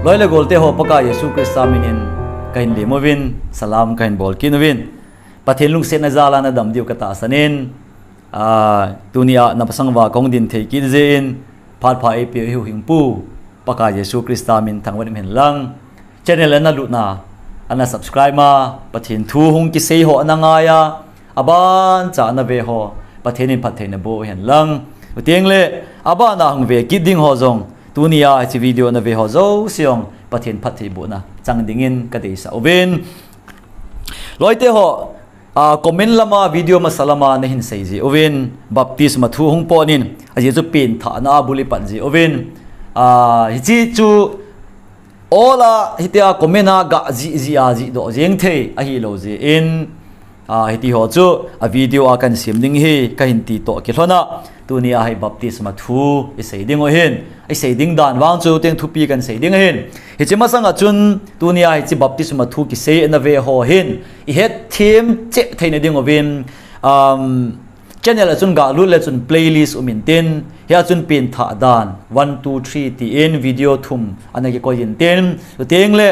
loi le golte ho paka Yesu Krista minin kain lemovin salam kain bolkinovin pathelung se na zala na dam diu kata sanin dunia na pasangwa kong din thei ki zein phat pha ep hu hingpu paka Yesu Krista min thangwan men lang channel na lu na ana subscribe ma pathin thu hung ki sei ho anangaya aban cha na ve ho pathenin pathena bo hen lang tieng le abana hung ve ki ding ho zong dunia chi video na ve ho zo siong pathin phathi bu na chang dingin ka dei sa oben loite ho comment lama video masalama na hin sei ji oven baptisma thu hung ponin aje chu pin tha na buli pan ji oven hi chi chu ola hitia komena ga ji do jeng the a hi lo ji in hiti ho chu a video a kan sim ding hi ka hin ti to ki hlona tunia hai baptisma thu i sei ding o hin ai sei ding dan wang chu teng thu pi kan sei ding hin hi chi ma sanga chun tunia hi chi baptisma thu ki sei na ve ho hin i het thim che theina ding o vin channel chun ga lu le chun playlist umin ten ya chun pin tha dan 1 2 3 ti in video thum anagi ko yin ten teng le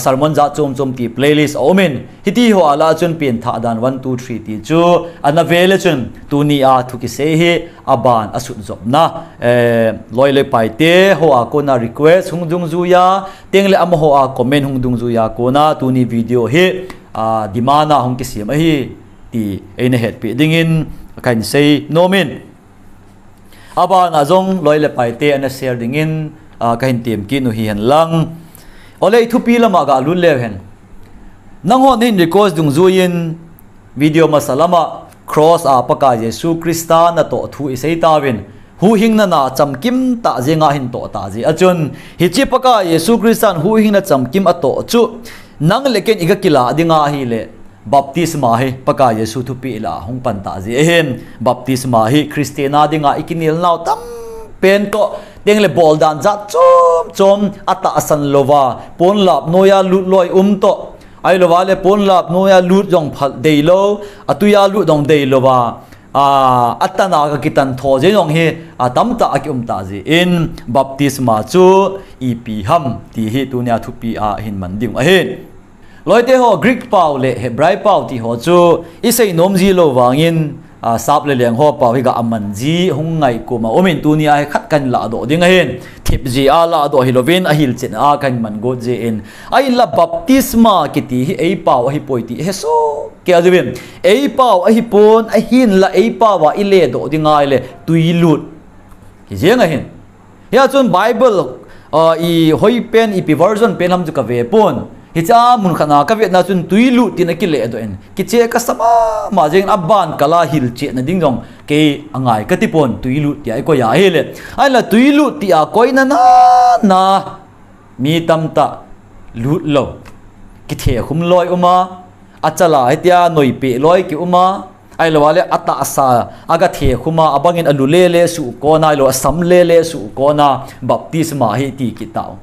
sermon ja chom ti playlist omen hiti ho ala chun pin tha dan 1 2 3 ti chu anavele chun tunia thu ki se hi aban asut job na loi le pai te ho a ko na request hung dung zu ya teng le am ho a comment hung dung zu ya ko na tuni video hi dimana hung ki sim a hi ti ene het pi dingin kan say nomin aba na zong loi le pai te ana share dingin kahin tim ki nu hi han lang ole thu pi lama ga lun le hen nang ho nin request dung zuin video masalama cross paka Yesu Krista na to thu isei tawin hu hing na chamkim ta jenga hin to ta ji achun hi chi paka Yesu Kristan hu hing na chamkim ato chu nang leken iga kila dinga hi le baptisma hi paka Yesu thu pi la hung pan ta ji ehem baptisma hi Christiana dinga ikinil naw tam pen ko deng le bol dan za chom ata asan lova pon lap noya lut loi to ai lova le pon lap noya lut jong phal dei lo atuya lut dong dei lova atana ka kitan tho je jong hi tam ta ki ta ji in baptisma chu ipi ham ti hi tunia thu pi hin man ding a hen loite ho Greek pau le Hebrai pau ti ho chu isei nom ji lo wangin sap le leng ho pau hi ga aman ji hung ngai ko ma omin tunia he khat kan la do ding hen thip ji ala do hilovin a hil chen a kan man go je in ai la baptisma ki ti hi ei pau hi poi ti he so ke ajubin ei pau a hi pon a hin la ei pau wa ile do dingai le tuilut ki je nga hin ya chun bible i hoi pen i pi version pen ham ju ka ve pon hicha mun khana ka ve na chun tuilu tin a ki le do en ki che ka sama ma jeng aban kala hil che na ding dong ke angai ka ti pon tuilu ti ai ko ya hele ai la tuilu ti a koi na mi tam ta lut lo ki the khum loi uma achala hetia noi pe loi ki uma ai lo wale ata asa aga the khuma abangin alu le su ko na lo sam le su ko na baptisma hi ti ki tao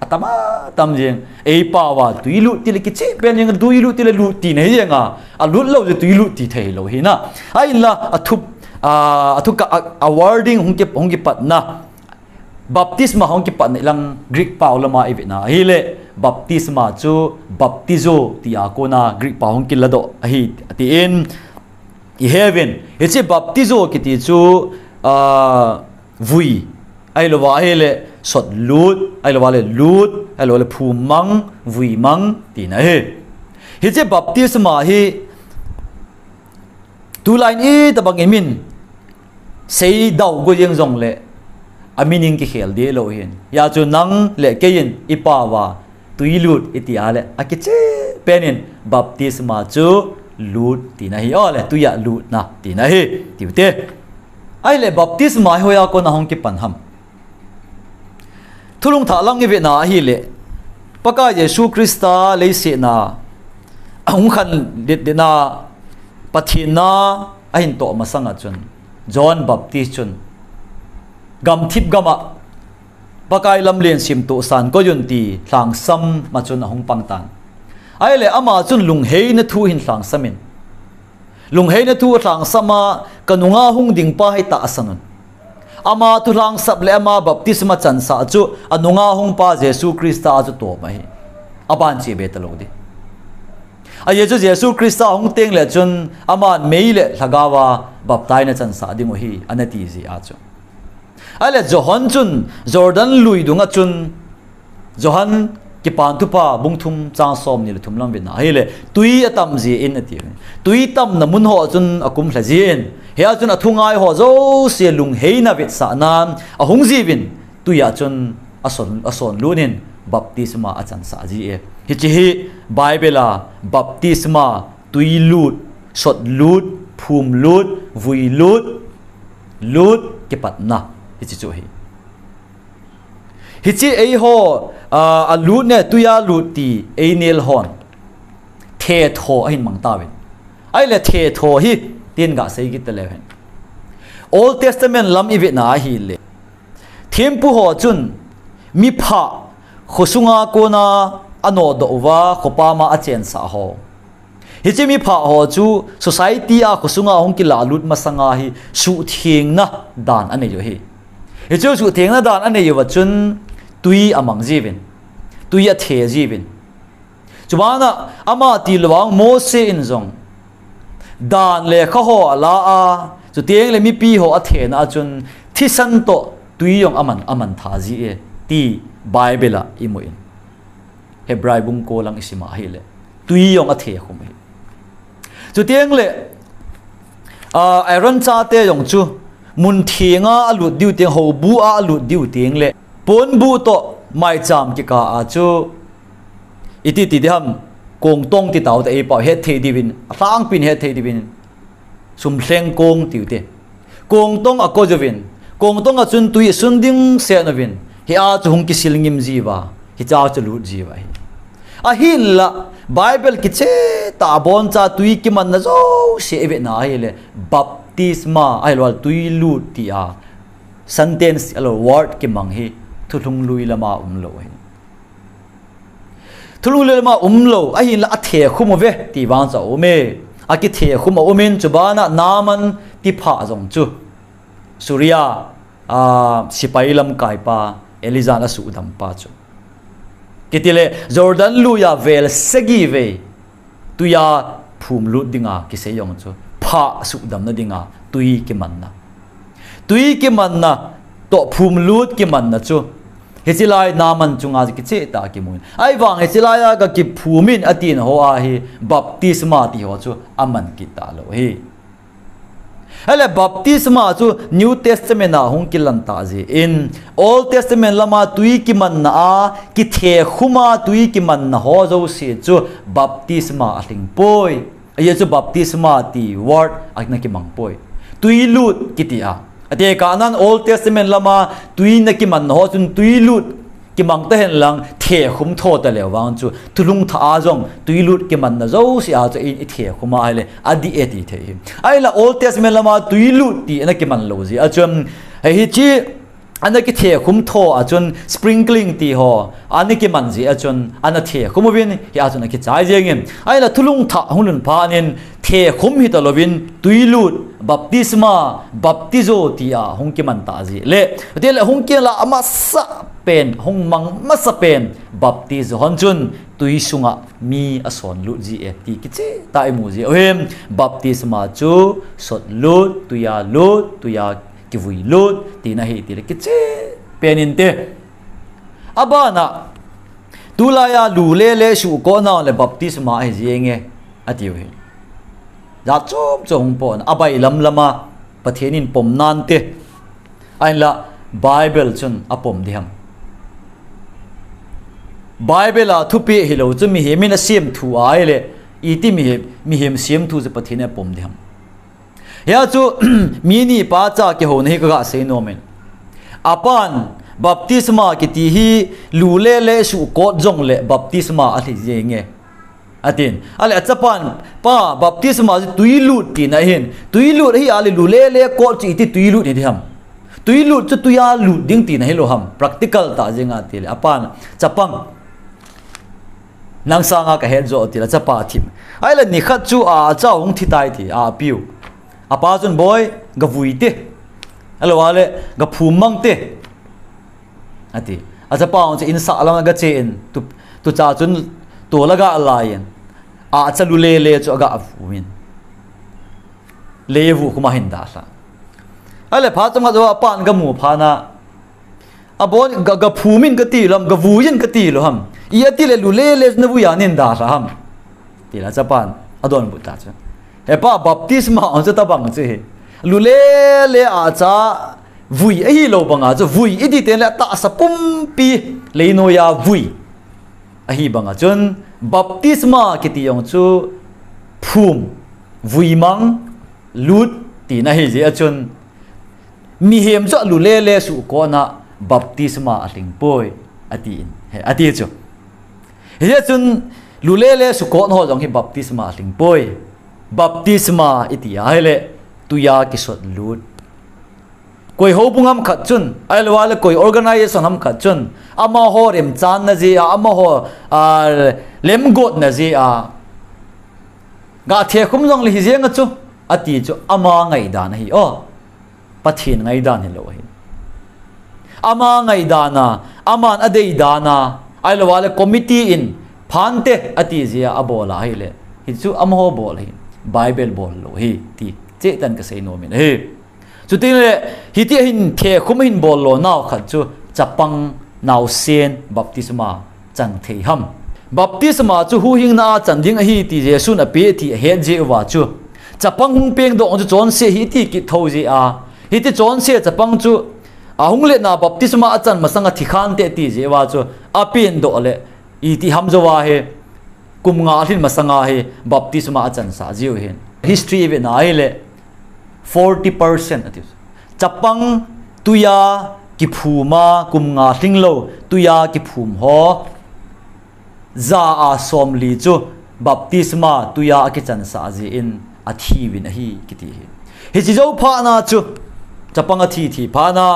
atama tam jeng ei pawa tuilu ti le ki che pen jeng tuilu ti le lu ti nei jenga a lut lo je tuilu ti thei lo hi na ai la athu ka awarding hong ki pat na baptisma hong ki pat lang Greek paw lama ivina hi le baptisma chu baptizo ti a ko na Greek paw hong ki lado hi ti in i heaven it's a baptizo ki ti chu vui ai lo wa hele sot lut ai lo wa le lut ai lo le phu mang vui mang ti na he hi che baptisma hi tu line e ta bang emin sei dau go yeng jong le amining ki khel de lo hin ya chu nang le ke yin ipa wa tuilut itia le akiche penin baptisma chu lut ti na hi ole tu ya lut na ti na hi ti te ai le baptisma hoya ko na hong ki pan ham thulung tha lang nge na hi le paka Yesu Krista le se na hung khan de na pathina ahin to masanga chun John Baptist chun gam thip gama pakai lam len sim to san ko yun ti thlang sam ma chun hong pang tan ai le ama chun lung hei na thu hin thlang samin lung hei na thu thlang sama kanunga hung ding pa hai ta asanun ama tu lang sap le ama baptisma chan sa chu anunga hong pa Jesu Krista chu to mai aban chi be talo di a ye chu Jesu Krista hong teng le chun ama mei le lagawa baptai na chan sa di mo hi anati ji a chu ale Johan chun Jordan lui dunga chun Johan ki pan tu pa bung thum chang som ni le thum lam bina hele tui atam ji in ati tui tam na mun ho chun akum thla ji in he a chun athungai ho zo se lung he na vet sa na a hung ji bin tu ya chun ason lunin baptisma achan sa ji e hi chi hi bible a baptisma tui lut sot lut phum lut vui lut ke pat na hi chi chu hi chi ei ho a lut ne tuya lut ti ei nel hon the tho hin mang ta wen ai le the tho hi tin ga sei gi te le hen Old Testament lam i ve na hi le thempu ho chun mi pha khosunga ko na ano do wa khopa ma a chen sa ho hi chi mi pha ho chu society a khosunga hong ki la lut ma sanga hi su thing na dan ane yo hi hi chu su thing na dan ane yo wa chun tui amang jibin tui a the jibin chubana ama ti lawang Mose in zong dan le kha ho ala a chu tieng le mi pi ho a the na chun thi san to tui yong aman tha ji e ti Bible a imoin Hebrai bung ko lang isima hi le tui yong a the khum hi chu tieng le Aaron cha te yong chu mun thinga alut diu tieng ho bu a alut diu tieng le pon bu to mai cham ki ka a chu iti ti diham kong tong ti tau te e pa he the divin atang pin he the divin sum thleng kong tiu te kong tong a ko jovin kong tong a chun tui sunding se novin hi a chu hung ki silngim jiwa hi cha chu lut jiwa hi a hin la Bible ki che ta bon cha tui ki man na zo se ve na hi le baptisma ai lol tui lut ti a sentence alo word ki mang hi thulung lui lama lo hi thulung lui lama lo a hin la a the khum ve ti wang cha o me a ki the khum o men chubana naman ti pha jong chu Surya sipai lam kai pa Elizana su dam pa chu kitile Jordan luya vel segi ve tuya phum lut dinga ki se yong chu pha su dam na dinga tui ki man na to phum lut ki man na chu hechilai naman chunga ki che ta ki mun ai wang hechilai ga ki phumin atin ho a hi baptisma ti ho chu aman ki ta lo hi hele baptisma chu New Testament a hung kilan ta ji in Old Testament lama tui ki man na a ki the khuma tui ki man na ho zo se chu baptisma a thing poi ye chu baptisma ti word akna ki mang poi tui lut ki ti a ate ka nan Old Testament lama tui na ki man ho chun tui lut ki mang ta hen lang the khum tho ta le wang chu tulung tha a jong tui lut ki man na zo si a chu in I the khuma ai le adi eti the ai la Old Testament lama tui lut ti na ki man lo ji a chum hi chi ana ki the khum tho a chun sprinkling ti ho ani ki man ji a chun ana the khum win hi a chun ki chai jeng ai la tulung tha hunun pha nin the khum hi ta lovin tui lut baptisma baptizo ti a hong ki man ta ji le te le hong ki la ama sa pen hong mang ma sa pen baptizo hon chun tui sunga mi ason lu ji e ti ki che tai mu ji ohem baptisma chu sot lut tuya ki vui lut ti na hi ti le ki che penin te abana tulaya lu le su ko na le baptisma ai ji nge atiu hi za chom pon abai lam lama pathenin pom nan te ai la Bible chun apom diham Bible a thupi hilo chu mi hemin a siam thu ai le iti mi hem siam thu je pathina pom diham ya chu mi ni pa cha ke ho nei ka se no men apan baptisma ki ti hi lu le su ko jong le baptisma a thi je nge atin ale achapan pa baptisma tui lut ti na hin tui lut hi ale lu le ko chi ti tui lut ni diham tui lut chu tuya lut ding ti na hi lo ham practical ta jenga ti le apan chapang nang sanga ka hen zo ti la chapa thim ai la ni khat chu a cha hung thi tai thi a piu apa chun boy ga vui te alwale ga phumang te ati acha paung che in sa lang ga chen tu cha chun to laga alayen a chalu le chu aga afumin levu kuma hinda sa ale pha chama do pan ga mu phana abon ga phumin ga ti lam ga vuyin ga ti lo ham ia ti le lu le na bu ya nin da sa ham ti la cha pan adon bu ta cha he pa baptisma on cha ta bang che lu le a cha vui hi lo banga chu vui idi te la ta sa pum pi le no ya vui a hi banga chun baptisma ki ti yong chu phum vui mang lut ti na hi je chun mi hem cho lu le su ko na baptisma aling poi ati chu he chun lu le su ko no jong hi baptisma aling poi baptisma iti hele tuya ki sot lut koi ho bungam khat chun ai lawal koi organization ham khat chun ama ho rem chan na ji ama ho lem got na ji ga the khum jong li jeng chu ati chu ama ngai dan hi o pathin ngai dan hi lo hi ama ngai dana aman adei dana ai lawal committee in phante ati ji abola hi le hi chu am ho bol hi bible bol lo hi ti che tan ka sei no min he chu tin le hi ti hin the khum hin bol lo naw khat chu chapang naw sen baptisma chan thei ham baptisma chu hu hing na chan ding hi ti jesu na pe ti he je wa chu chapang hung peng do on chon se hi ti ki tho ji hi ti chon se chapang chu ahung le na baptisma achan masanga thikhan te ti je wa chu apin do le i ti ham zo wa he kumnga hin masanga he baptisma achan sa jiu hin history ve na ile 40% ati chapang tuya ki phuma kumnga thinglo tuya ki phum ho za a somli chu baptisma tuya ki chan sa ji in athi win hi kiti hi chi zo pha na chu chapang athi thi pha na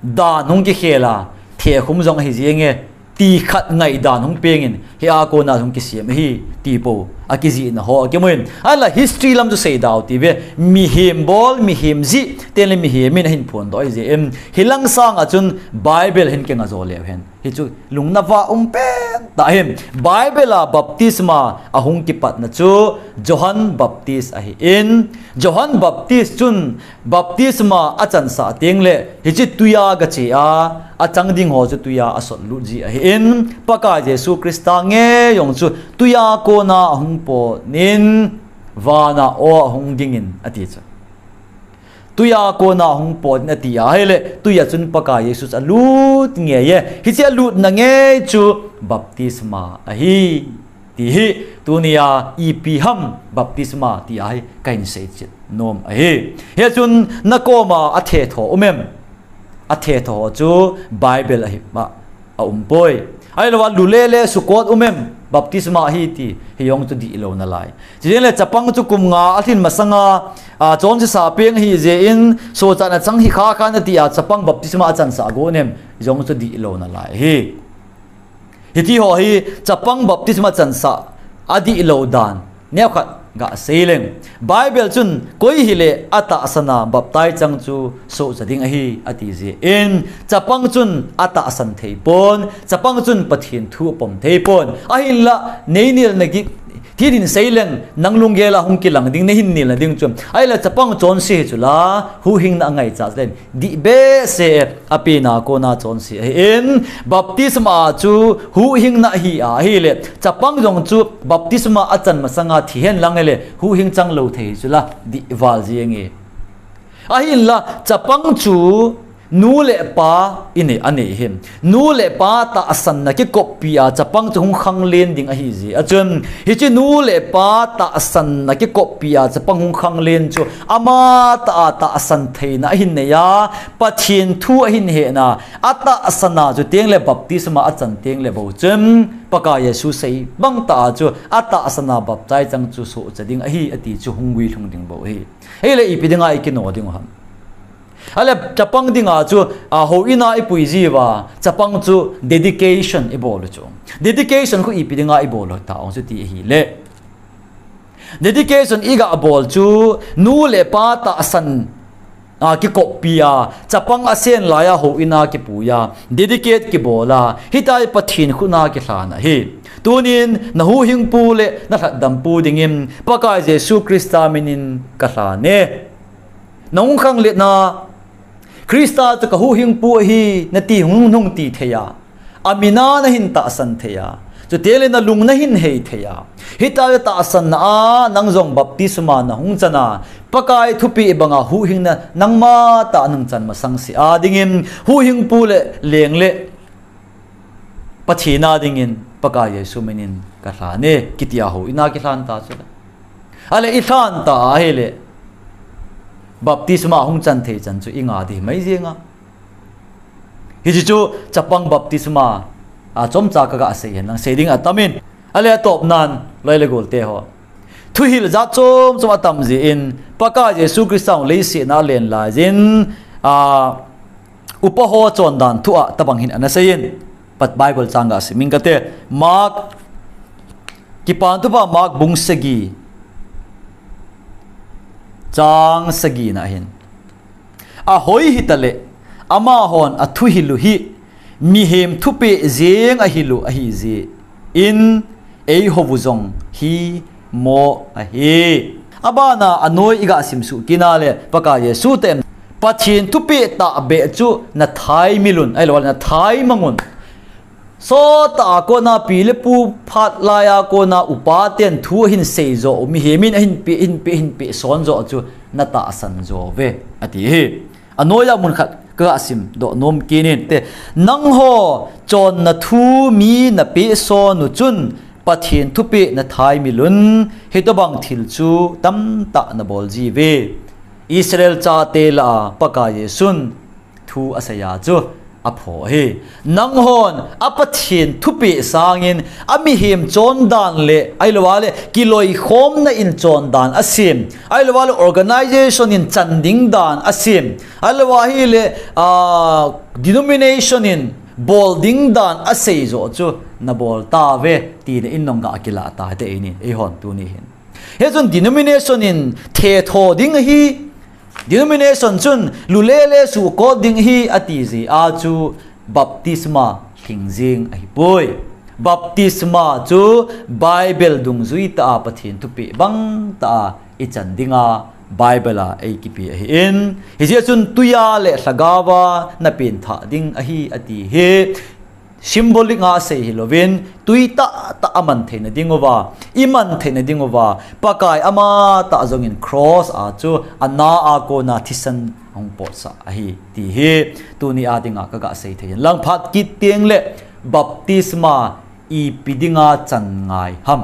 da nong ki khela the khum jong hi jenge ti khat ngai da nong pengin hi a ko na jong ki siam hi ti po akizi na ho kemoin ala history lam to say daw ti ve mi him bol mi him ji tele mi him min hin phon doi je em hilang sang a chun bible hin ke nga zo le hen hi chu lungna wa pen ta hem bible a baptisma ahung ki pat na chu johan baptist a hi in johan baptist chun baptisma achan sa teng le hi chi tuya ga che a chang ding ho chu tuya asol lu ji a hi in paka jesu krista nge yong chu tuya ko na ahung po nin vana o ahung dingin ati cha tuya ko na hung pod na tia hele tuya chun paka yesu alut nge ye hi che alut na nge chu baptisma a hi ti hi tunia ipi ham baptisma ti ai kain se chit nom a hi he chun na ko ma a the tho umem a the tho chu bible a hi ma a poi ai lo lu le su kot umem baptisma hi ti hi yong tu di lo na lai jile chapang chu kum nga athin masanga chon se sa peng hi je in so cha na chang hi kha na ti chapang baptisma chan sa go nem yong tu di lo na lai hi ti ho hi chapang baptisma chan sa adi lo dan ne khat ga seileng bible chun koi hile ata asana baptai chang chu so chading hi ati je in chapang chun ata asan theipon chapang chun pathin thu pom theipon ahilla neinil nagi thirin seileng nanglungela hungki lang ding ne hin nil na ding chum aila chapang chon se chula hu hing na ngai cha len di be se apina ko na chon se in baptisma chu hu hing na hi hi le chapang jong chu baptisma achan masanga thihen langele hu hing chang lo thei chula di wal jienge ahilla chapang chu nu le pa ine ane him nu le pa ta asan na ki kopia chapang chung khang len ding a hi ji achun hi chi nu le pa ta asan na ki kopia chapang hung khang len chu ama ta asan theina hin ne ya pathin thu hin he na ata asana chu teng le baptisma achan teng le bo chem paka yesu sei bang ta chu ata asana baptai chang chu so chading a hi ati chu hungwi thung ding bo hi hele ipidinga ikino ding ham ale chapang dinga chu ho ina ipui jiwa chapang chu dedication ibol chu dedication khu ipidinga ibol ta ong chu ti hi le dedication iga bol chu nu le pa ta asan ki kopia chapang asen laya ho ina ki puya dedicate ki bola hitai pathin khuna ki hlana hi tunin na hu hing pu le na dam pu dingim pakai Jesu Krista minin ka hlane nong khang le na Krista ka hu hing pu hi na ti hung ti theya amina na hin ta san theya cho tele na lung na hin hei theya hitai ta san na nang zong baptisma na hung chana pakai thupi banga hu hing na nangma ta nang chan ma sang si a dingin hu hing pu le leng le pathina dingin pakai Yesu menin ka hlane kitia ho ina ki hlan ta chu ale I hlan ta hele baptisma hung chan thei chan chu inga di mai zenga hi chu chapang baptisma a chom cha ka ga se hen lang se ding atamin ale top nan loile gol te ho thu hil za chom chom atam ji in paka Jesu Kristang le si na len la jin upaho chon dan thu a tabang hin anasayin pat Bible changa si mingate mark ki pan tu ba mark bung segi chang segi na hin a hoi hitale ama hon a thu hilu hi mi hem thupe zeng a hilu a hi ji in ei hovuzong hi mo a hi abana anoi iga simsu kinale paka Yesu tem pathin tupi ta be chu na thai milun ai lol na thai mangun so ta ko na pilepu phat laya ko na upaten thu hin seizo mi hemin hin pi son zo chu na ta san zo ve ati hi anoya mun khat ka asim do nom kinin te nang ho chon na thu mi na pi so nu chun pathin thupi na thai milun hitobang thil chu tam ta na bol ji ve Israel cha te la paka Yesun thu asaya chu apho he nang hon apathin thupi sangin ami him chon dan le ailwale kiloi khom na in chon dan asim ailwale organization in chanding dan asim alwahi le denomination in bolding dan asei zo chu na bol ta ve ti ne in nong ga akila ta te ini e hon tu ni hin he chun denomination in the tho ding hi denomination chun lulele su ko ding hi ati ji a chu baptisma hingjing ai poi baptisma chu Bible dung zui ta pathin tu pi bang ta I chandinga Bible a ei ki pi hi in hi je chun tuya le sagawa na pin tha ding a hi ati he symbolic nga se hilovin tuita ta aman theina dingova iman theina dingova pakai ama ta zongin cross a chu ana a ko na thisan ong po sa a hi ti he tu ni a dinga ka ga se thein lang phat ki tieng le baptisma I pidinga chan ngai ham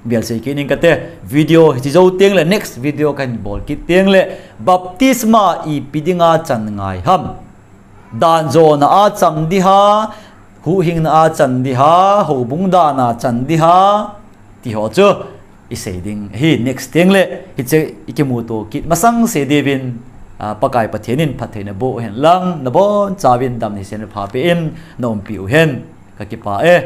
bial se ki ning kate video hi zo tieng le next video kan bol ki tieng le baptisma I pidinga chan ngai ham dan zo na a cham di ha hu hing na a chan di ha ho bung da na chan di ha ti ho chu I se ding hi next tieng le hi che ikimu to kit masang se devin pakai pathenin phatheina bo hen lang na bon chawin dam ni sen pha pe em nom piu hen ka ki pa e